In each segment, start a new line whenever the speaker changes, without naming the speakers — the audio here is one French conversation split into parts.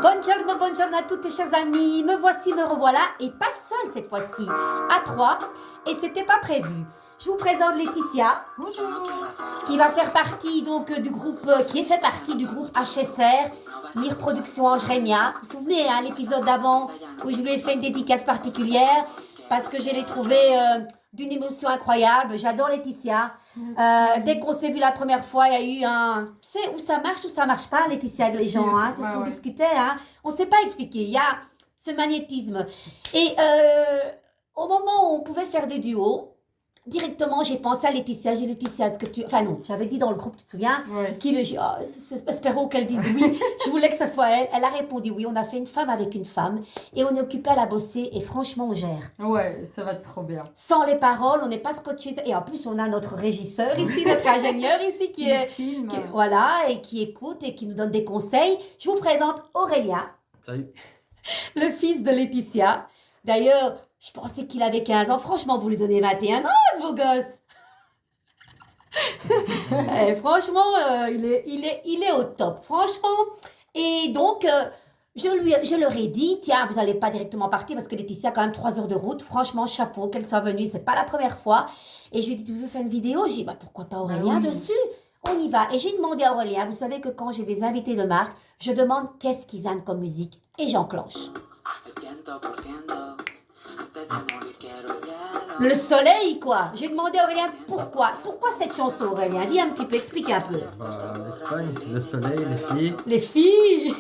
Buongiorno à toutes et chers amis, me voici, me revoilà, et pas seule cette fois-ci, à trois, et c'était pas prévu. Je vous présente Laetitia.
Bonjour.
Qui va faire partie donc du groupe, qui fait partie du groupe HSR, Mire Production Ange-Rémia. Vous vous souvenez, hein, l'épisode d'avant où je lui ai fait une dédicace particulière parce que je l'ai trouvée d'une émotion incroyable. J'adore Laetitia. Dès qu'on s'est vu la première fois, il y a eu un... Tu sais, où ça marche pas, Laetitia, avec les gens. Hein, c'est ce qu'on discutait. Hein. On ne sait pas expliquer. Il y a ce magnétisme. Et au moment où on pouvait faire des duos, directement, j'ai pensé à Laetitia. J'ai Laetitia, est-ce que tu... Enfin non, j'avais dit dans le groupe, tu te souviens? Qui le... espérons qu'elle dise oui. Je voulais que ça soit elle. Elle a répondu oui. On a fait une femme avec une femme. Et on est occupé à la bosser. Et franchement, on gère.
Ouais, ça va trop bien.
Sans les paroles, on n'est pas scotché. Et en plus, on a notre régisseur ici, notre ingénieur ici qui est...
Film.
Voilà, et qui écoute et qui nous donne des conseils. Je vous présente Aurélien.
Salut.
Le fils de Laetitia. D'ailleurs... Je pensais qu'il avait 15 ans. Franchement, vous lui donnez 21 ans, ce beau gosse. Franchement, il est au top. Franchement. Et donc, je leur ai dit, tiens, vous n'allez pas directement partir parce que Laetitia a quand même 3 heures de route. Franchement, chapeau qu'elle soit venue. C'est pas la première fois. Et je lui ai dit, tu veux faire une vidéo? J'ai dit, bah, pourquoi pas Aurélien dessus? On y va. Et j'ai demandé à Aurélien, vous savez que quand j'ai des invités de marque, je demande qu'est-ce qu'ils aiment comme musique. Et j'enclenche. Le soleil, quoi. J'ai demandé à Aurélien pourquoi. Pourquoi cette chanson, Aurélien? Dis un petit peu, explique un peu.
L'Espagne, le soleil, les filles.
Les filles.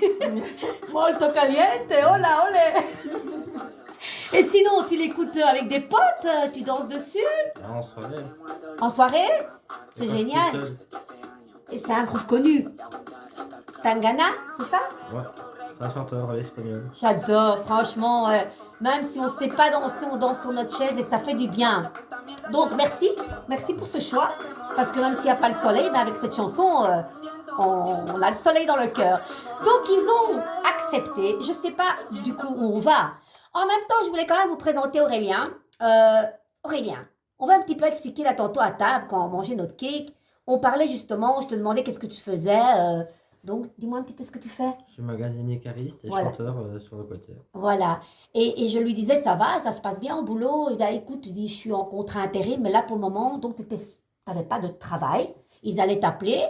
Molto caliente, hola, olé. Et sinon, tu l'écoutes avec des potes, tu danses dessus?
En soirée.
En soirée? C'est génial. Et c'est un groupe connu. Tangana, c'est ça?
Ouais, c'est un chanteur espagnol.
J'adore, franchement. Même si on ne sait pas danser, on danse sur notre chaise et ça fait du bien. Donc merci pour ce choix. Parce que même s'il n'y a pas le soleil, ben avec cette chanson, on a le soleil dans le cœur. Donc ils ont accepté. Je ne sais pas du coup où on va. En même temps, je voulais quand même vous présenter Aurélien. Aurélien, on va un petit peu expliquer là tantôt à table quand on mangeait notre cake. On parlait justement, je te demandais qu'est-ce que tu faisais. Donc, dis-moi un petit peu ce que tu fais.
Je suis magasinier cariste et chanteur sur le côté.
Voilà. Et je lui disais, ça va, ça se passe bien au boulot. Et bien, écoute, tu dis, je suis en contrat intérim, mais là, pour le moment, donc, tu n'avais pas de travail. Ils allaient t'appeler.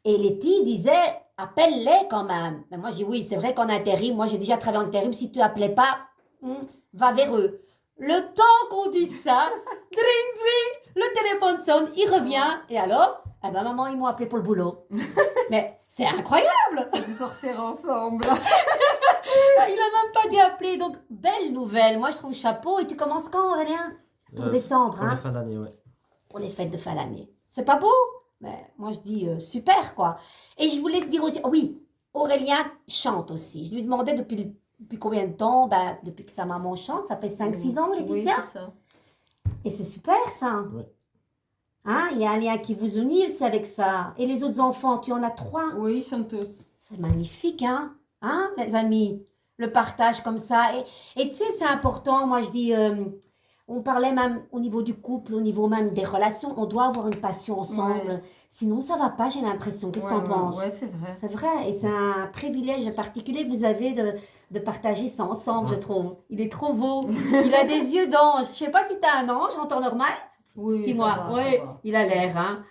Et Letty disait, appelle-les quand même. Mais moi, je dis, oui, c'est vrai qu'en intérim, moi, j'ai déjà travaillé en intérim. Si tu n'appelais pas, va vers eux. Le temps qu'on dit ça, dring, dring, le téléphone sonne, il revient. Et alors, eh ben, maman, ils m'ont appelé pour le boulot. Mais c'est incroyable.
C'est des sorcières ensemble.
Il n'a même pas dû appeler. Donc, belle nouvelle. Moi, je trouve chapeau. Et tu commences quand, Aurélien? Pour décembre,
pour
hein?
la fin d'année, ouais.
Pour les fêtes de fin d'année. C'est pas beau? Mais moi, je dis super, quoi. Et je voulais te dire aussi, oui, Aurélien chante aussi. Je lui demandais depuis combien de temps? Ben, depuis que sa maman chante. Ça fait 5-6 ans, Laetitia?
Oui, c'est ça.
Et c'est super, ça.
Ouais.
Hein? Il y a un lien qui vous unit aussi avec ça. Et les autres enfants, tu en as 3?
Oui, ils chantent tous.
C'est magnifique, hein? Hein, les amis? Le partage comme ça. Et tu sais, c'est important. Moi, je dis, on parlait même au niveau du couple, au niveau même des relations. On doit avoir une passion ensemble.
Ouais.
Sinon, ça va pas, j'ai l'impression. Qu'est-ce que t'en penses?
Ouais, c'est vrai.
C'est vrai. Et c'est un privilège particulier que vous avez de partager ça ensemble, je trouve. Il est trop beau. Il a des yeux d'ange. Je sais pas si t'as un ange en temps normal.
Oui,
Dis-moi.
ça va,
Ouais,
ça va.
il a l'air, hein?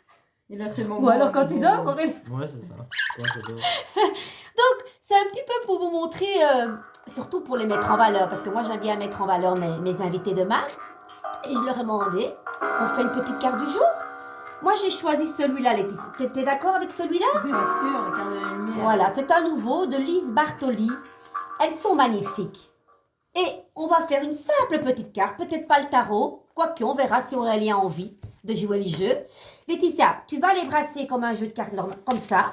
Il a ses moments.
Ou alors quand tu dors, Aurélie.
Ouais, c'est ça. Quand je dors.
Donc, c'est un petit peu pour vous montrer, surtout pour les mettre en valeur, parce que moi, j'aime bien mettre en valeur mes invités de marque. Et je leur ai demandé, on fait une petite carte du jour. Moi, j'ai choisi celui-là, Laetitia. T'es d'accord avec celui-là?
Bien sûr, la carte de la lumière.
Voilà, c'est un nouveau de Lise Bartoli. Elles sont magnifiques. Et on va faire une simple petite carte, peut-être pas le tarot, quoique on verra si Aurélien a envie de jouer le jeu. Laetitia, tu vas les brasser comme un jeu de cartes normal, comme ça,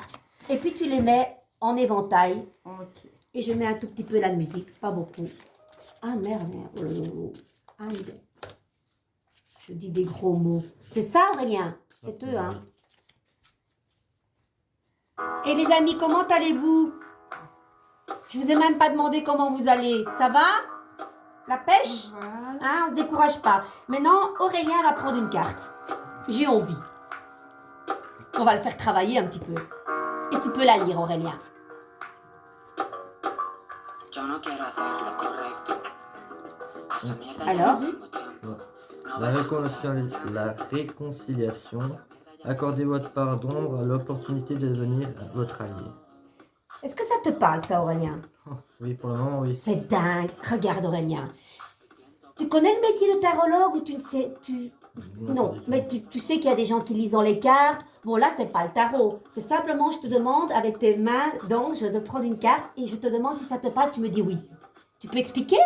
et puis tu les mets en éventail.
Ok.
Et je mets un tout petit peu la musique, pas beaucoup. Ah merde, oh là là. Ah, je dis des gros mots. C'est ça, Aurélien? C'est eux, hein? Et les amis, comment allez-vous? Je vous ai même pas demandé comment vous allez. Ça va? La pêche?
Voilà.
Hein, on se décourage pas. Maintenant, Aurélien va prendre une carte. J'ai envie. On va le faire travailler un petit peu. Et tu peux la lire, Aurélien. Alors,
La réconciliation. Accordez votre part d'ombre à l'opportunité de devenir votre allié.
est-ce que ça te parle, ça, Aurélien?
Oh, oui, pour le moment, oui.
C'est dingue. Regarde, Aurélien. Tu connais le métier de tarologue ou tu ne sais... Non,
pas du tout.
mais tu sais qu'il y a des gens qui lisent dans les cartes. Bon, là, c'est pas le tarot. C'est simplement, je te demande, avec tes mains d'ange, de prendre une carte et je te demande si ça te parle, tu me dis oui. Tu peux expliquer?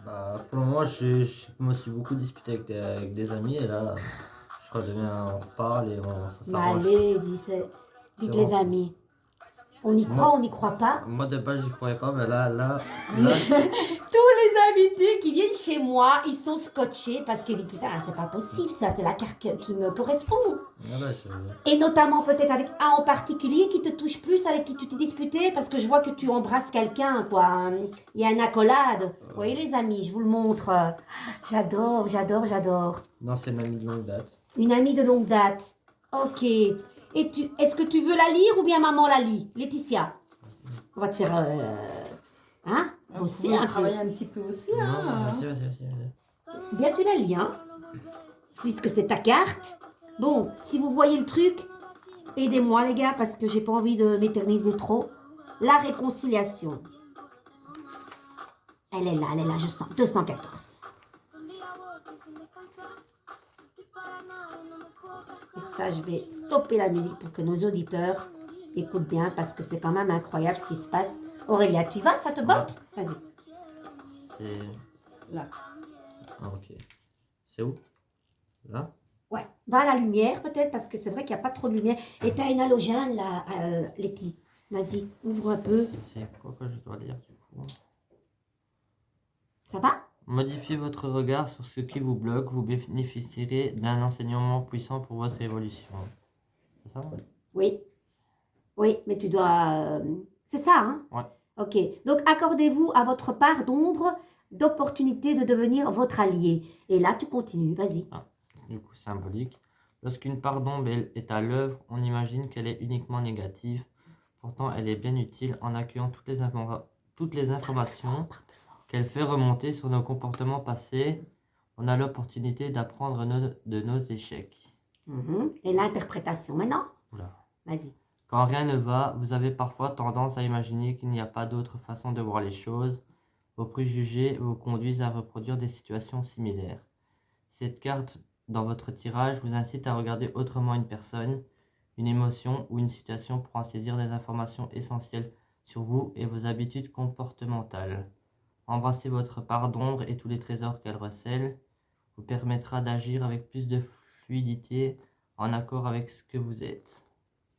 Bah, pour le moment, je me suis beaucoup disputé avec des amis et là, je crois que on reparle et ça
Mais
s'arrange.
allez, dites les
bon.
amis. On y croit, on n'y croit pas.
Moi, de base, j'y croyais pas, mais là,
Tous les invités qui viennent chez moi, ils sont scotchés parce qu'ils disent putain, c'est pas possible ça, c'est la carte qui me correspond.
ah bah,
Et notamment peut-être avec un en particulier qui te touche plus, avec qui tu t'es disputé, parce que je vois que tu embrasses quelqu'un, quoi. Il y a une accolade. Vous voyez les amis, je vous le montre. J'adore, j'adore, j'adore.
non, c'est une amie de longue date.
Une amie de longue date. Ok. Et est-ce que tu veux la lire ou bien maman la lit? Laetitia. On va te faire... hein?
Vous
Aussi
pouvez
un peu.
travailler un petit peu aussi,
Non,
hein.
vas-y.
Bien, tu la lis, hein? Puisque c'est ta carte. Bon, si vous voyez le truc, aidez-moi, les gars, parce que j'ai pas envie de m'éterniser trop. La réconciliation. Elle est là, je sens. 214. Et ça, je vais stopper la musique pour que nos auditeurs écoutent bien, parce que c'est quand même incroyable ce qui se passe. Aurélia, tu vas? Ça te botte? Vas-y.
C'est...
Là.
Ah, ok. C'est où? Là?
Ouais, va à la lumière peut-être, parce que c'est vrai qu'il n'y a pas trop de lumière. Et t'as une halogène là, Letty. Vas-y, ouvre un peu.
C'est quoi que je dois lire du coup?
Ça va?
Modifiez votre regard sur ce qui vous bloque, vous bénéficierez d'un enseignement puissant pour votre évolution. C'est ça?
Oui. Oui, mais tu dois... C'est ça, hein?
Ouais.
Ok, donc accordez-vous à votre part d'ombre d'opportunité de devenir votre allié. Et là, tu continues, vas-y.
Du coup, symbolique. Lorsqu'une part d'ombre est à l'œuvre, on imagine qu'elle est uniquement négative. Pourtant, elle est bien utile en accueillant toutes les informations qu'elle fait remonter sur nos comportements passés. On a l'opportunité d'apprendre de nos échecs.
Et l'interprétation, maintenant?
Oula.
Vas-y.
Quand rien ne va, vous avez parfois tendance à imaginer qu'il n'y a pas d'autre façon de voir les choses. Vos préjugés vous conduisent à reproduire des situations similaires. Cette carte dans votre tirage vous incite à regarder autrement une personne, une émotion ou une situation pour en saisir des informations essentielles sur vous et vos habitudes comportementales. Embrasser votre part d'ombre et tous les trésors qu'elle recèle vous permettra d'agir avec plus de fluidité en accord avec ce que vous êtes.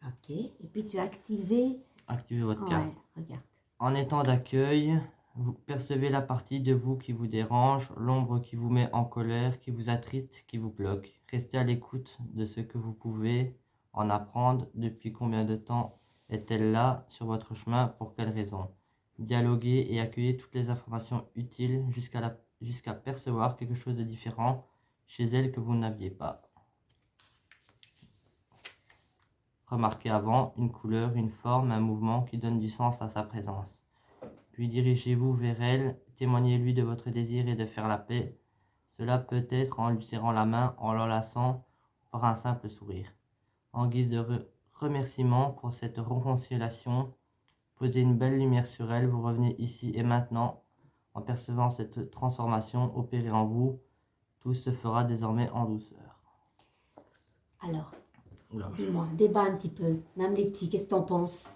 Ok, et puis tu as activé...
Activez votre carte.
Ouais, regarde.
En étant d'accueil, vous percevez la partie de vous qui vous dérange, l'ombre qui vous met en colère, qui vous attriste, qui vous bloque. Restez à l'écoute de ce que vous pouvez en apprendre. Depuis combien de temps est-elle là sur votre chemin? Pour quelles raisons? Dialoguez et accueillez toutes les informations utiles jusqu'à percevoir quelque chose de différent chez elle que vous n'aviez pas. Remarquez avant une couleur, une forme, un mouvement qui donne du sens à sa présence. Puis dirigez-vous vers elle, témoignez-lui de votre désir et de faire la paix. Cela peut être en lui serrant la main, en l'enlaçant, par un simple sourire. En guise de remerciement pour cette réconciliation, posez une belle lumière sur elle, vous revenez ici et maintenant. En percevant cette transformation opérée en vous, tout se fera désormais en douceur.
Alors,
Oula.
dis-moi, débat un petit peu. Même Letty, qu'est-ce que t'en penses?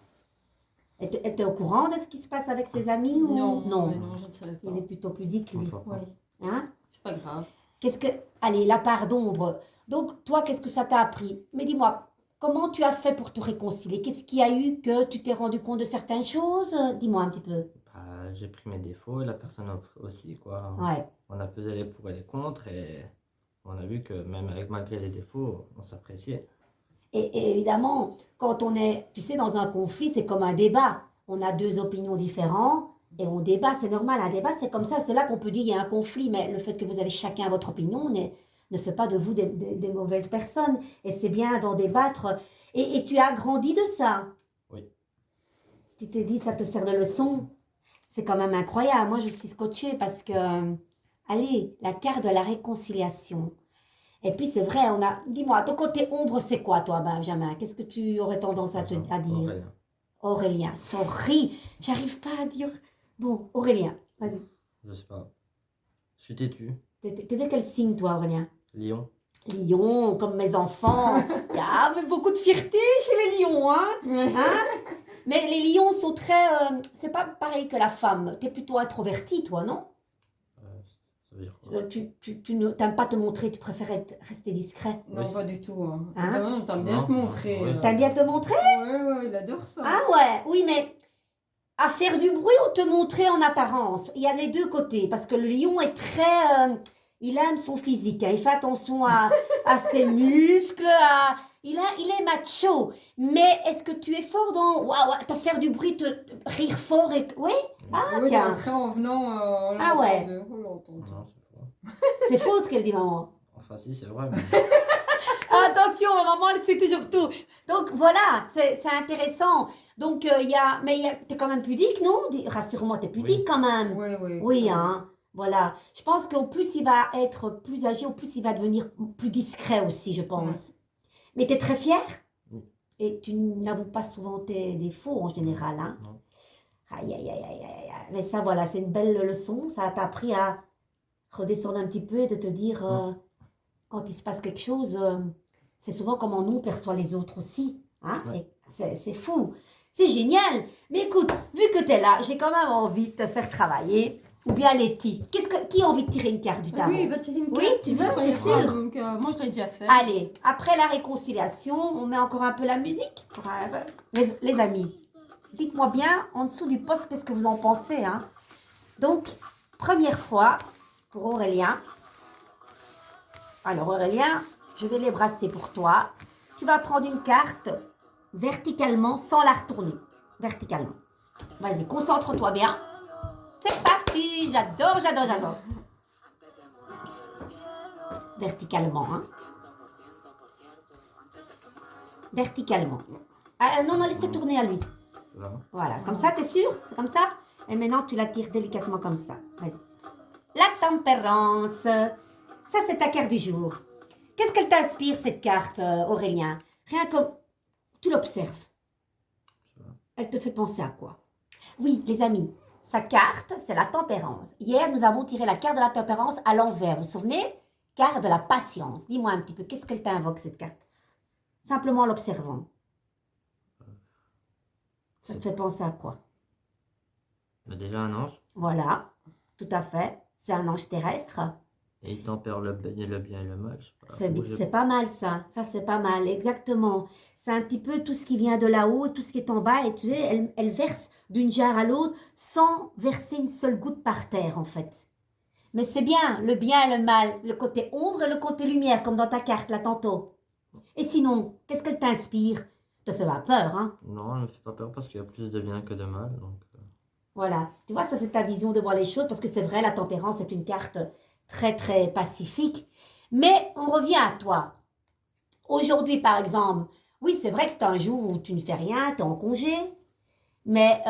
Elle était au courant de ce qui se passe avec ses amis ou...
Non, mais non, je ne savais pas.
Il est plutôt pudique, lui.
Enfin,
Oui,
Hein?
c'est pas grave.
Qu'est-ce que... Allez, la part d'ombre. Donc, toi, qu'est-ce que ça t'a appris? Mais dis-moi, comment tu as fait pour te réconcilier? Qu'est-ce qui a eu que tu t'es rendu compte de certaines choses? Dis-moi un petit peu.
Bah, j'ai pris mes défauts et la personne aussi, quoi.
Ouais.
On a pesé les pour et les contre et on a vu que même malgré les défauts, on s'appréciait.
Et évidemment, quand on est, tu sais, dans un conflit, c'est comme un débat. On a deux opinions différentes et on débat, c'est normal. Un débat, c'est comme ça. C'est là qu'on peut dire qu'il y a un conflit. Mais le fait que vous avez chacun votre opinion ne fait pas de vous des mauvaises personnes. Et c'est bien d'en débattre. Et tu as grandi de ça.
Oui.
Tu t'es dit, ça te sert de leçon. C'est quand même incroyable. Moi, je suis scotchée parce que, allez, la carte de la réconciliation. Et puis, c'est vrai, on a... Dis-moi, ton côté ombre, c'est quoi, toi, Benjamin? Qu'est-ce que tu aurais tendance à dire?
Aurélien.
Aurélien, sorry, j'arrive pas à dire. Bon, Aurélien, vas-y.
Je sais pas. Je suis têtu.
T'es de quel signe, toi, Aurélien?
Lion.
Lion, comme mes enfants. Il y a mais beaucoup de fierté chez les lions, hein? Hein? Mais les lions sont très... c'est pas pareil que la femme. T'es plutôt introverti, toi, non?
Ça veut dire quoi?
Tu ne t'aimes pas te montrer, tu préfères rester discret.
Non,
Oui.
pas du tout. Hein.
Hein?
Non, t'aimes bien
Non,
te montrer.
ouais.
T'aimes bien te montrer?
Ouais, il adore ça.
Ah ouais, oui, mais à faire du bruit ou te montrer en apparence? Il y a les deux côtés, parce que le lion est très... il aime son physique, hein. Il fait attention à ses muscles, il est macho. Mais est-ce que tu es fort dans... Waouh, te faire du bruit, rire fort et... Oui? Ah,
oui,
tiens.
très en venant, on
Ah ouais.
on l'entend.
Non, c'est faux.
C'est faux ce qu'elle dit, maman.
Enfin, si, c'est vrai. Mais...
Attention, maman, elle sait toujours tout. Donc voilà, c'est intéressant. Donc t'es quand même pudique, non? Rassure-moi, t'es pudique
Oui.
quand même.
Oui.
Oui, hein. Voilà. Je pense qu'au plus il va être plus âgé, au plus il va devenir plus discret aussi, je pense. Mais t'es très fière?
Oui.
Et tu n'avoues pas souvent tes défauts en général, hein?
Non.
Aïe, aïe, aïe, aïe, aïe. Mais ça, voilà, c'est une belle leçon. Ça t'a appris à redescendre un petit peu et de te dire, quand il se passe quelque chose, c'est souvent comment nous on perçoit les autres aussi. Hein?
Ouais.
Et c'est fou. C'est génial. Mais écoute, vu que tu es là, j'ai quand même envie de te faire travailler. Ou bien Letty. Qui a envie de tirer une carte du tarot?
Oui, il va tirer une carte.
Oui, tu veux, t'es sûre?
Donc, moi, je l'ai déjà fait.
Allez, après la réconciliation, on met encore un peu la musique. Les amis, dites-moi bien en dessous du post qu'est-ce que vous en pensez. Hein? Donc, première fois pour Aurélien. Alors Aurélien, je vais les brasser pour toi. Tu vas prendre une carte verticalement sans la retourner. Verticalement. Vas-y, concentre-toi bien. C'est parti. J'adore. Verticalement, hein. Verticalement. Ah, non, laissez tourner à lui.
Là.
Voilà, comme ça, t'es sûr? C'est comme ça? Et maintenant, tu la tires délicatement comme ça. Vas-y. La tempérance. Ça, c'est ta carte du jour. Qu'est-ce qu'elle t'inspire, cette carte, Aurélien? Rien comme... Tu l'observes. Elle te fait penser à quoi? Oui, les amis, sa carte, c'est la tempérance. Hier, nous avons tiré la carte de la tempérance à l'envers. Vous vous souvenez? Carte de la patience. Dis-moi un petit peu, qu'est-ce qu'elle t'invoque, cette carte? Simplement en l'observant. Ça te fait penser à quoi?
Mais déjà un ange.
Voilà, tout à fait. C'est un ange terrestre.
Et il tempère le bien et le mal.
C'est pas mal ça. Ça, c'est pas mal, exactement. C'est un petit peu tout ce qui vient de là-haut et tout ce qui est en bas. Et tu sais, elle verse d'une jarre à l'autre sans verser une seule goutte par terre, en fait. Mais c'est bien, le bien et le mal. Le côté ombre et le côté lumière, comme dans ta carte, là, tantôt. Et sinon, qu'est-ce qu'elle t'inspire? Te fait pas peur, hein?
Non, elle ne fait pas peur parce qu'il y a plus de bien que de mal. Donc...
Voilà. Tu vois, ça, c'est ta vision de voir les choses. Parce que c'est vrai, la tempérance est une carte très, très pacifique. Mais on revient à toi. Aujourd'hui, par exemple, oui, c'est vrai que c'est un jour où tu ne fais rien, tu es en congé. Mais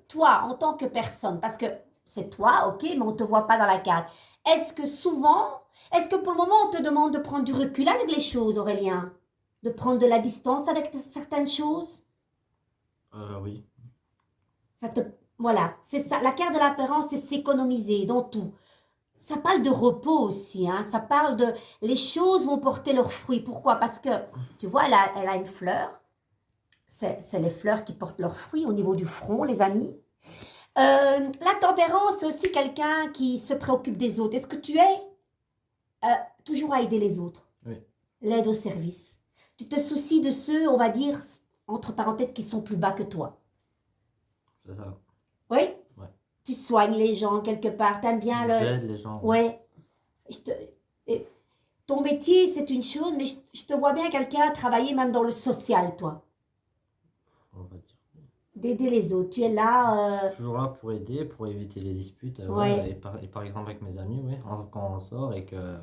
toi, en tant que personne, parce que c'est toi, ok, mais on ne te voit pas dans la carte. Est-ce que pour le moment, on te demande de prendre du recul avec les choses, Aurélien? De prendre de la distance avec certaines choses?
Oui.
Voilà, c'est ça. La carte de l'apparence, c'est s'économiser dans tout. Ça parle de repos aussi, hein. Ça parle de... Les choses vont porter leurs fruits. Pourquoi? Parce que, tu vois, elle a une fleur. C'est les fleurs qui portent leurs fruits au niveau du front, les amis. La tempérance, c'est aussi quelqu'un qui se préoccupe des autres. Est-ce que tu es toujours à aider les autres?
Oui.
L'aide au service. Tu te soucies de ceux, on va dire, entre parenthèses, qui sont plus bas que toi.
C'est ça.
Oui?
Ouais.
Tu soignes les gens quelque part. T'aimes bien
J'aide les gens.
Ouais. Ton métier, c'est une chose, mais je te vois bien quelqu'un travailler même dans le social, toi.
On va dire.
D'aider les autres. Tu es là...
Je suis toujours là pour aider, pour éviter les disputes.
Ouais.
Et par exemple avec mes amis, ouais, quand on sort et que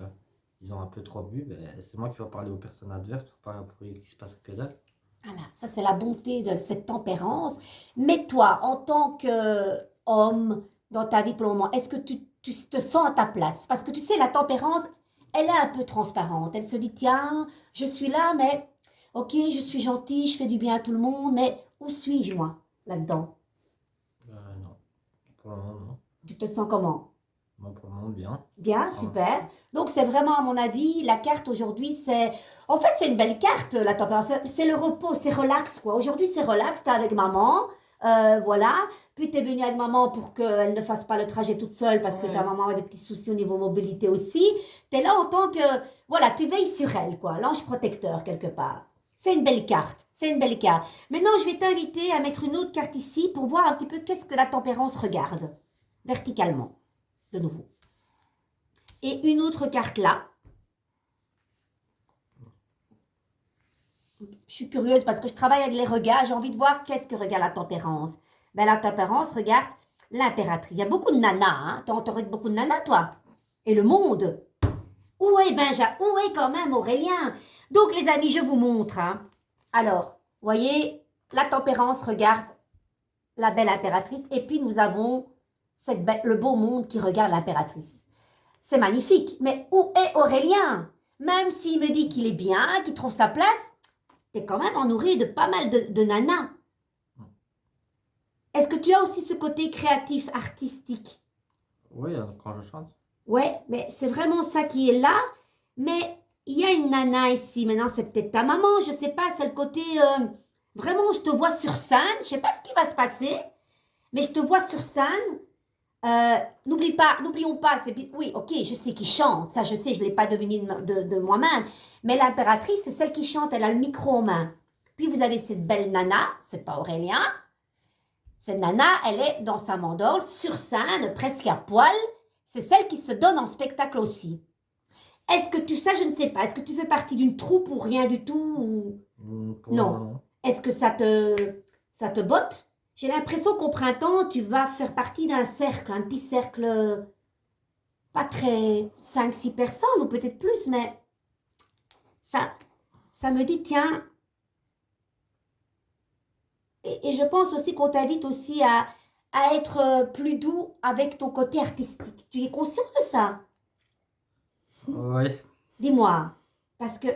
ils ont un peu trop bu, ben, c'est moi qui vais parler aux personnes adverses pour qu'il se passe que dalle.
Voilà, ça c'est la bonté de cette tempérance. Mais toi, en tant que homme dans ta vie pour le moment? Est-ce que tu te sens à ta place? Parce que tu sais, la tempérance, elle est un peu transparente. Elle se dit, tiens, je suis là, mais ok, je suis gentille, je fais du bien à tout le monde, mais où suis-je moi là-dedans?
Non. Pour le moment, non.
Tu te sens comment?
Moi, pour le moment, bien.
Bien, super. Donc, c'est vraiment, à mon avis, la carte aujourd'hui, c'est... En fait, c'est une belle carte, la tempérance. C'est le repos, c'est relax, quoi. Aujourd'hui, c'est relax, t'es avec maman, voilà. Puis, t'es venue avec maman pour qu'elle ne fasse pas le trajet toute seule parce que
Ouais.
ta maman a des petits soucis au niveau mobilité aussi. T'es là en tant que... Voilà, tu veilles sur elle, quoi. L'ange protecteur, quelque part. C'est une belle carte, c'est une belle carte. Maintenant, je vais t'inviter à mettre une autre carte ici pour voir un petit peu qu'est-ce que la tempérance regarde, verticalement, de nouveau. Et une autre carte là. Je suis curieuse parce que je travaille avec les regards. J'ai envie de voir qu'est-ce que regarde la tempérance. Ben, la tempérance regarde l'impératrice. Il y a beaucoup de nanas. Hein? T'as entendu beaucoup de nanas, toi? Et le monde. Où est Benja? Où est quand même Aurélien? Donc, les amis, je vous montre. Hein. Alors, voyez, la tempérance regarde la belle impératrice. Et puis, nous avons le beau monde qui regarde l'impératrice. C'est magnifique, mais où est Aurélien? Même s'il me dit qu'il est bien, qu'il trouve sa place, t'es quand même entouré de pas mal de nanas. Est-ce que tu as aussi ce côté créatif, artistique?
Oui, quand je chante.
Ouais, mais c'est vraiment ça qui est là. Mais il y a une nana ici. Maintenant, c'est peut-être ta maman, je sais pas. C'est le côté... vraiment, je te vois sur scène. Je sais pas ce qui va se passer, mais je te vois sur scène. N'oublions pas, oui, ok, je sais qu'il chante, ça je sais, je ne l'ai pas deviné de moi-même, mais l'impératrice, c'est celle qui chante, elle a le micro en main. Puis vous avez cette belle nana, c'est pas Aurélien, cette nana, elle est dans sa mandorle, sur scène, presque à poil, c'est celle qui se donne en spectacle aussi. Est-ce que tu sais, je ne sais pas, est-ce que tu fais partie d'une troupe ou rien du tout
Pour
Non.
le moment, non.
Est-ce que ça te botte? J'ai l'impression qu'au printemps, tu vas faire partie d'un cercle, un petit cercle, pas très 5-6 personnes, ou peut-être plus, mais ça me dit, tiens, et je pense aussi qu'on t'invite aussi à être plus doux avec ton côté artistique. Tu es conscient de ça?
Oui.
Dis-moi, parce que,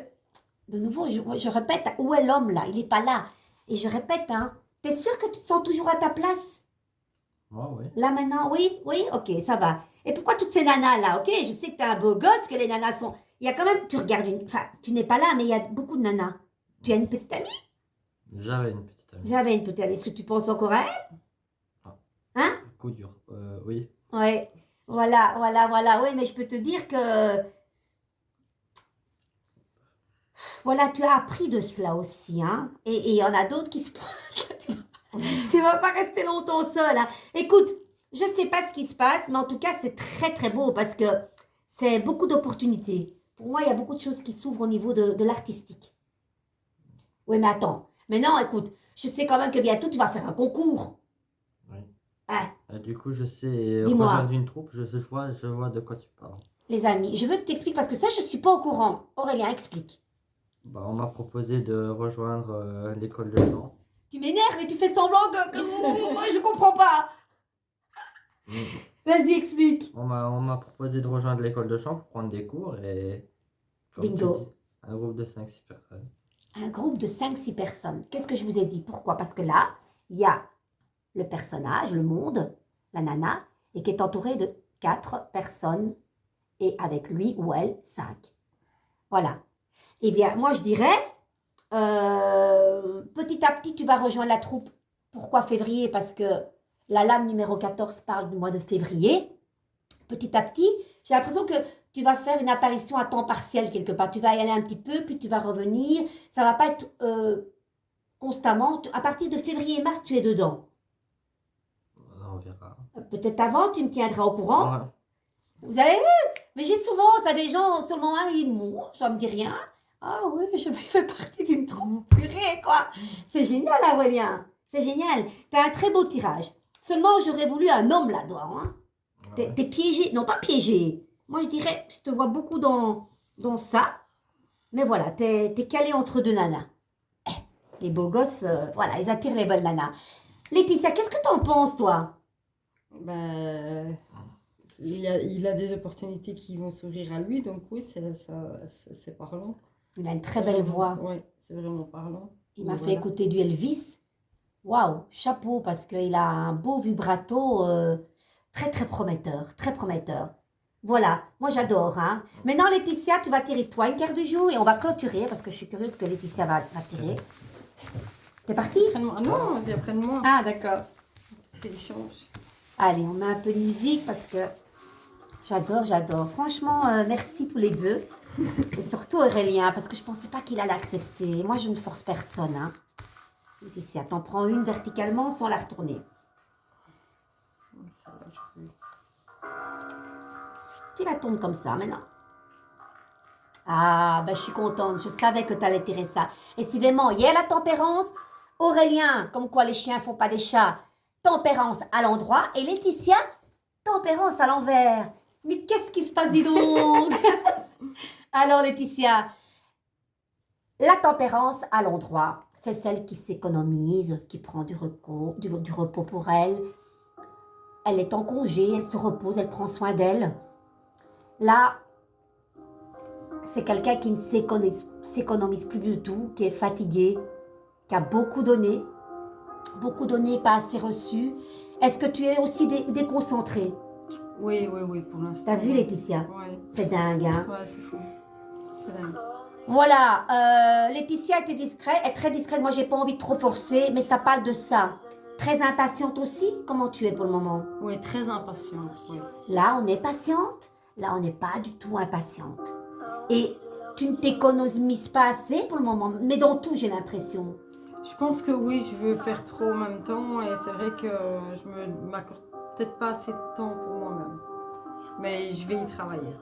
de nouveau, je répète, où est l'homme là? Il n'est pas là. Et je répète, hein, t'es sûr que tu te sens toujours à ta place?
Moi, oui.
Là maintenant, oui, ok, ça va. Et pourquoi toutes ces nanas là? Ok, je sais que t'es un beau gosse, que les nanas sont... Il y a quand même, tu regardes enfin, tu n'es pas là, mais il y a beaucoup de nanas. Tu as une petite amie?
J'avais une petite amie.
J'avais une petite amie. Est-ce que tu penses encore à elle? Hein?
Coup dur. Oui.
Ouais, voilà. Oui, mais je peux te dire que... Voilà, tu as appris de cela aussi, hein. Et il y en a d'autres qui se... Tu vas pas rester longtemps seul, hein. Écoute, je sais pas ce qui se passe, mais en tout cas, c'est très très beau parce que c'est beaucoup d'opportunités. Pour moi, il y a beaucoup de choses qui s'ouvrent au niveau de l'artistique. Oui, mais attends. Maintenant, écoute, je sais quand même que bientôt, tu vas faire un concours.
Oui.
Hein,
Du coup, je sais
Dis-moi.
rejoindre une troupe, je vois de quoi tu parles.
les amis, je veux que tu expliques parce que ça, je suis pas au courant. Aurélien, explique.
Bah, on m'a proposé de rejoindre l'école de chant.
Tu m'énerves et tu fais semblant que moi, je comprends pas. Vas-y, explique.
On m'a proposé de rejoindre l'école de chant pour prendre des cours et... comme tu
Bingo.
dis, un groupe de 5-6 personnes.
Un groupe de 5-6 personnes. Qu'est-ce que je vous ai dit? Pourquoi? Parce que là, il y a le personnage, le monde, la nana, et qui est entouré de 4 personnes, et avec lui ou elle, 5. Voilà. Eh bien, moi, je dirais, petit à petit, tu vas rejoindre la troupe. Pourquoi février? Parce que la lame numéro 14 parle du mois de février. Petit à petit, j'ai l'impression que tu vas faire une apparition à temps partiel quelque part. Tu vas y aller un petit peu, puis tu vas revenir. Ça ne va pas être constamment. À partir de février-mars, tu es dedans.
On verra.
Peut-être avant, tu me tiendras au courant.
Ouais.
Vous avez vu? Mais j'ai souvent ça des gens sur le moment, ils disent, moi, ça me dit rien. Ah oui, je fais partie d'une troupe purée, quoi. C'est génial, Aurélien. C'est génial. Tu as un très beau tirage. Seulement, j'aurais voulu un homme là-dedans. Hein.
Ouais.
T'es piégé. Non, pas piégé. Moi, je dirais, je te vois beaucoup dans ça. Mais voilà, t'es calé entre deux nanas. Les beaux gosses, voilà, ils attirent les bonnes nanas. Laetitia, qu'est-ce que t'en penses, toi?
Ben, il a des opportunités qui vont s'ouvrir à lui, donc oui, c'est parlant.
Il a une très belle voix.
Oui, c'est vraiment parlant.
Il m'a
Donc,
fait
voilà.
écouter du Elvis. Waouh, chapeau, parce qu'il a un beau vibrato très très prometteur, très prometteur. Voilà, moi j'adore. Hein. Maintenant, Laetitia, tu vas tirer toi une carte du jour et on va clôturer parce que je suis curieuse que Laetitia va tirer. T'es partie?
Prenne-moi. Non, viens près de moi.
Ah, d'accord.
Échange.
Allez, on met un peu de musique parce que j'adore, j'adore. Franchement, merci tous les deux. Et surtout Aurélien, parce que je ne pensais pas qu'il allait accepter. Moi, je ne force personne. Hein. Laetitia, t'en prends une verticalement sans la retourner. Tu la tournes comme ça maintenant. Ah, ben je suis contente. Je savais que tu allais tirer ça. Décidément, il y a la tempérance. Aurélien, comme quoi les chiens font pas des chats. Tempérance à l'endroit. Et Laetitia, tempérance à l'envers. Mais qu'est-ce qui se passe, dis donc? Alors Laetitia, la tempérance à l'endroit, c'est celle qui s'économise, qui prend du repos pour elle. Elle est en congé, elle se repose, elle prend soin d'elle. Là, c'est quelqu'un qui ne s'économise plus du tout, qui est fatigué, qui a beaucoup donné, pas assez reçu. Est-ce que tu es aussi déconcentré?
Oui, pour l'instant.
T'as vu, Laetitia?
Oui.
C'est dingue, hein?
Ouais, c'est fou. C'est dingue.
Voilà, Laetitia était discrète, est très discrète. Moi, j'ai pas envie de trop forcer, mais ça parle de ça. Très impatiente aussi. Comment tu es pour le moment?
Oui, très impatiente. Oui.
Là, on est patiente. Là, on n'est pas du tout impatiente. Et tu ne t'économises pas assez pour le moment. Mais dans tout, j'ai l'impression.
Je pense que oui, je veux faire trop en même temps et c'est vrai que je m'accorde peut-être pas assez de temps pour moi-même. Mais je vais y travailler.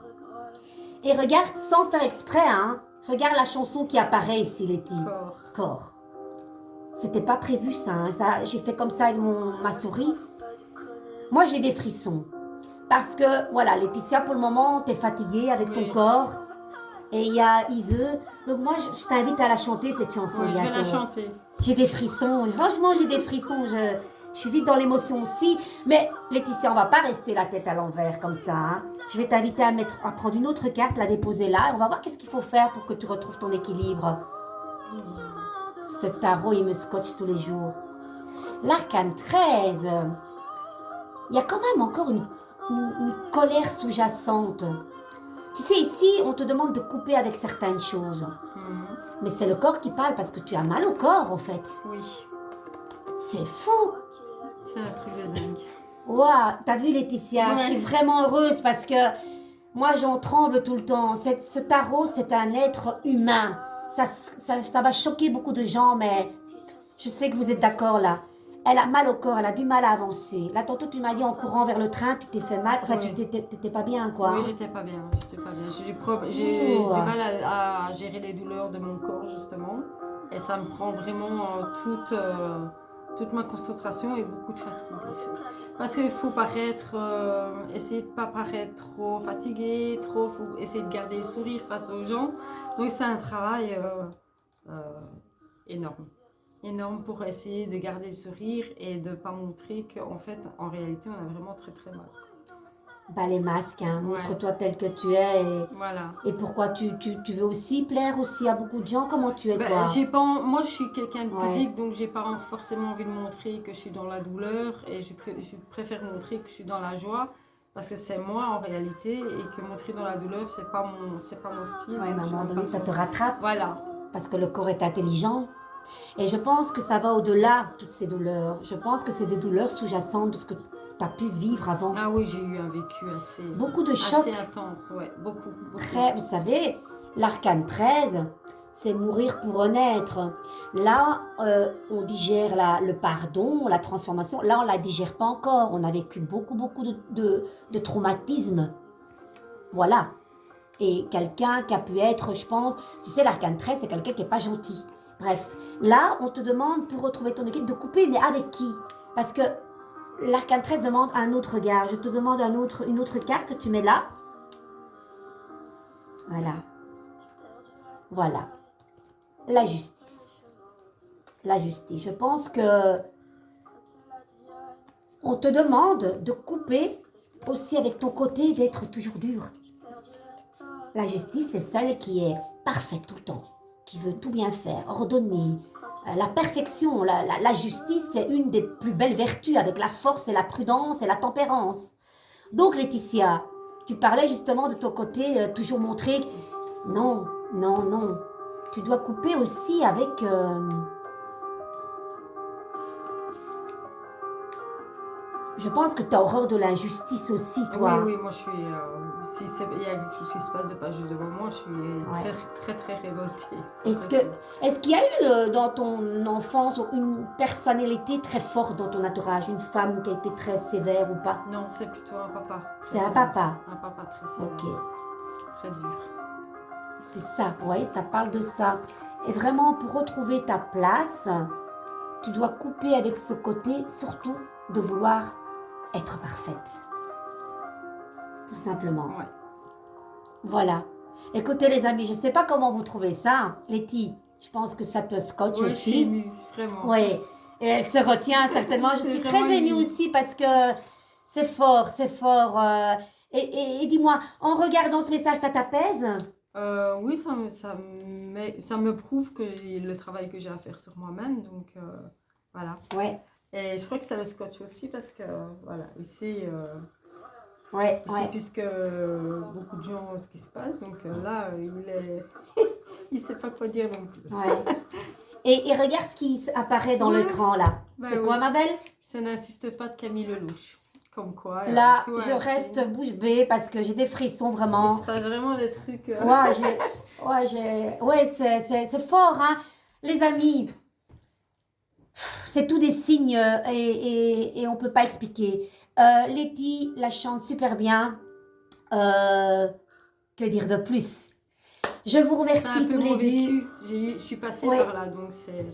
Et regarde, sans faire exprès, hein, regarde la chanson qui apparaît ici, Letty. Corps. C'était pas prévu ça, hein. J'ai fait comme ça avec ma souris. Moi, j'ai des frissons. Parce que, voilà, Laetitia, pour le moment, t'es fatiguée avec ton corps. Et il y a Ise. Donc moi, je t'invite à la chanter, cette chanson.
Oui, je vais
bientôt.
la chanter.
J'ai des frissons. Franchement, j'ai des frissons. Je suis vite dans l'émotion aussi. Mais Laetitia, on va pas rester la tête à l'envers comme ça. Hein. Je vais t'inviter à prendre une autre carte, la déposer là. Et on va voir qu'est-ce qu'il faut faire pour que tu retrouves ton équilibre. Ce tarot, il me scotche tous les jours. L'arcane 13. Il y a quand même encore une colère sous-jacente. Tu sais, ici, on te demande de couper avec certaines choses. Mais c'est le corps qui parle parce que tu as mal au corps, en fait.
Oui.
C'est fou.
C'est un truc de dingue.
Waouh, t'as vu, Laetitia?
Ouais.
Je suis vraiment heureuse parce que moi, j'en tremble tout le temps. Ce tarot, c'est un être humain. Ça va choquer beaucoup de gens, mais je sais que vous êtes d'accord là. Elle a mal au corps, elle a du mal à avancer. Là, tantôt, tu m'as dit en courant vers le train, tu t'es fait mal. Enfin,
Oui.
tu t'étais pas bien, quoi.
Oui, j'étais pas bien. J'ai du mal à gérer les douleurs de mon corps, justement. Et ça me prend vraiment toute ma concentration et beaucoup de fatigue, en fait. Parce qu'il faut essayer de pas paraître trop fatigué, faut essayer de garder le sourire face aux gens. Donc c'est un travail énorme. Énorme pour essayer de garder le sourire et de ne pas montrer qu'en fait, en réalité, on a vraiment très très mal.
Bah, les masques, hein.
Ouais.
Montre-toi tel que tu es.
Voilà.
Et pourquoi tu veux aussi plaire aussi à beaucoup de gens? Comment tu es, toi?
Moi, je suis quelqu'un de
Ouais.
pudique, donc j'ai pas forcément envie de montrer que je suis dans la douleur et je préfère montrer que je suis dans la joie parce que c'est moi en réalité et que montrer dans la douleur, c'est pas mon style.
Ouais, mais à un moment donné, ça te
rattrape.
rattrape.
Voilà.
Parce que le corps est intelligent. Et je pense que ça va au-delà, toutes ces douleurs. Je pense que c'est des douleurs sous-jacentes de ce que tu as pu vivre avant.
Ah oui, j'ai eu un vécu assez...
Beaucoup de chocs.
Assez intense, ouais, beaucoup.
Très, vous savez, l'arcane 13, c'est mourir pour renaître. Là, on digère le pardon, la transformation. Là, on ne la digère pas encore. On a vécu beaucoup de traumatismes. Voilà. Et quelqu'un qui a pu être, je pense, tu sais, l'arcane 13, c'est quelqu'un qui n'est pas gentil. Bref, là, on te demande, pour retrouver ton équipe, de couper, mais avec qui? Parce que l'arcane 13 demande un autre regard. Je te demande une autre carte que tu mets là. Voilà. Voilà. La justice. La justice. Je pense que On te demande de couper aussi avec ton côté d'être toujours dur. La justice, c'est celle qui est parfaite tout le temps, qui veut tout bien faire, ordonner. La perfection, la justice, c'est une des plus belles vertus avec la force et la prudence et la tempérance. Donc Laetitia, tu parlais justement de ton côté, toujours montrer... Non, non, non. Tu dois couper aussi avec... Je pense que tu as horreur de l'injustice aussi, toi.
Oui, moi je suis. Si il y a quelque chose qui se passe de pas juste devant moi, je suis très révoltée.
Est-ce qu'il y a eu dans ton enfance une personnalité très forte dans ton entourage, une femme qui a été très sévère ou pas?
Non, c'est plutôt un papa.
C'est un papa.
Un papa très sévère.
Ok.
Très dur.
C'est ça, oui, ça parle de ça. Et vraiment, pour retrouver ta place, tu dois couper avec ce côté, surtout de vouloir être parfaite. Tout simplement.
Ouais.
Voilà. Écoutez les amis, je ne sais pas comment vous trouvez ça. Letty, je pense que ça te scotche
Oui,
aussi.
je suis émue, vraiment.
Oui, et elle se retient certainement. Je
C'est
suis
vraiment
très émue
émue.
aussi parce que c'est fort, c'est fort. Et dis-moi, en regardant ce message, ça t'apaise?
Oui, ça me prouve que le travail que j'ai à faire sur moi-même, donc voilà.
Ouais,
Et je crois que ça le scotche aussi parce que, voilà, ici,
ouais,
c'est
ouais.
plus que beaucoup de gens ce qui se passe, donc là, il sait pas quoi dire non plus.
Ouais. Et regarde ce qui apparaît dans
Ouais.
l'écran là.
Bah
C'est
oui.
quoi ma belle?
Ça n'insiste pas de Camille Lelouch. Comme quoi.
Là,
tu vois,
je reste bouche bée parce que j'ai des frissons
Il
vraiment.
se passe vraiment des trucs.
Ouais, c'est fort, hein. Les amis, c'est tout des signes et on ne peut pas expliquer. Letty la chante super bien. Que dire de plus? Je vous
C'est un
remercie
peu
tous les
mon
deux.
vécu. Je suis passée
Ouais.
par là, donc c'est.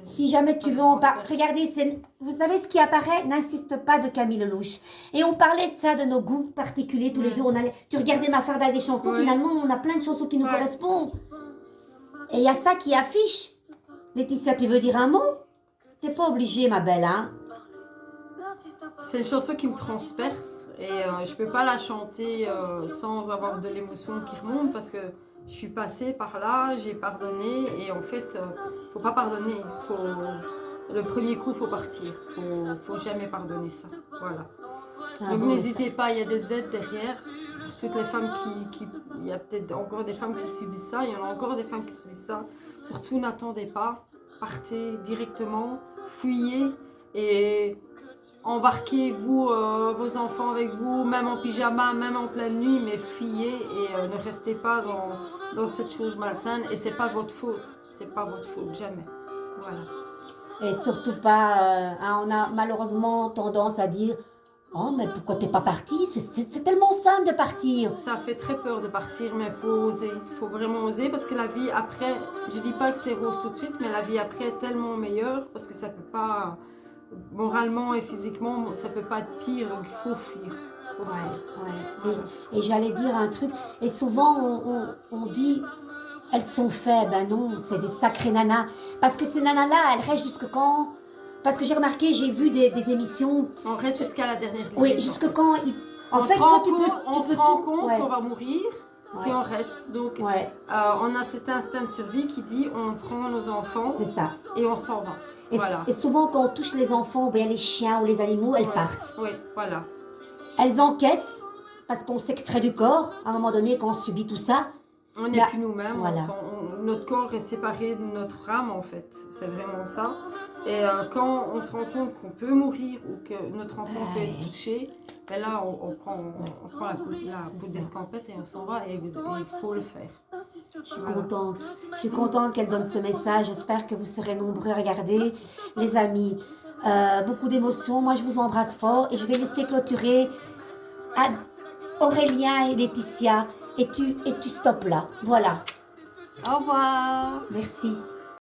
Si jamais
ça
tu
me
veux en parler,
transperce.
regardez, vous savez ce qui apparaît, n'insiste pas de Camille Lelouch. Et on parlait de ça, de nos goûts particuliers tous les
Ouais.
deux. Tu regardais ma farda des chansons,
Ouais.
finalement, on a plein de chansons qui nous
Ouais.
correspondent. Et il y a ça qui affiche. Laetitia, tu veux dire un mot? T'es pas obligée, ma belle, hein?
C'est une chanson qui me transperce et je peux pas la chanter sans avoir de l'émotion qui remonte parce que je suis passée par là, j'ai pardonné et en fait, faut pas pardonner. Le premier coup, faut partir. Faut jamais pardonner ça. Voilà.
C'est un
Donc
beau
n'hésitez pas, il y a des aides derrière. Pour toutes les femmes il y a peut-être encore des femmes qui subissent ça, il y en a encore des femmes qui subissent ça. Surtout n'attendez pas, partez directement, fuyez et embarquez-vous vos enfants avec vous, même en pyjama, même en pleine nuit, mais fuyez et ne restez pas dans cette chose malsaine et c'est pas votre faute, jamais. Voilà.
Et surtout pas, hein, on a malheureusement tendance à dire « Oh, mais pourquoi t'es pas partie? C'est tellement simple de partir. »
Ça fait très peur de partir, mais il faut oser. Il faut vraiment oser parce que la vie après, je dis pas que c'est rose tout de suite, mais la vie après est tellement meilleure parce que ça peut pas, moralement et physiquement, ça peut pas être pire, donc il faut fuir.
Ouais. Et j'allais dire un truc, et souvent on dit « Elles sont faibles. » Ben non, c'est des sacrées nanas. Parce que ces nanas-là, elles restent jusque quand? Parce que j'ai remarqué, j'ai vu des émissions.
On reste jusqu'à la dernière limite.
Oui, jusque quand ils... En
On
fait,
se rend
toi, tu peux,
compte, on
tu
se
peux
rend
tout.
compte
Ouais.
qu'on va mourir si
Ouais.
on reste. Donc,
Ouais,
on a cet instinct de survie qui dit on prend nos enfants
c'est ça.
et on s'en va.
Et,
Voilà.
et souvent, quand on touche les enfants, ou bien les chiens ou les animaux, elles
Ouais.
partent.
Oui, voilà.
Elles encaissent parce qu'on s'extrait du corps. À un moment donné, quand on subit tout ça,
On n'est
Là,
plus nous-mêmes.
voilà.
Notre corps est séparé de notre âme, en fait. C'est vraiment ça. Et quand on se rend compte qu'on peut mourir ou que notre enfant peut être touché, ben là, on prend la poudre d'escampette et on s'en va. Et il faut le faire.
je suis contente. Je suis contente qu'elle donne ce message. J'espère que vous serez nombreux à regarder. Les amis, beaucoup d'émotions. Moi, je vous embrasse fort et je vais laisser clôturer à Aurélien et Laetitia. Et tu stoppes là. Voilà.
Au revoir.
Merci.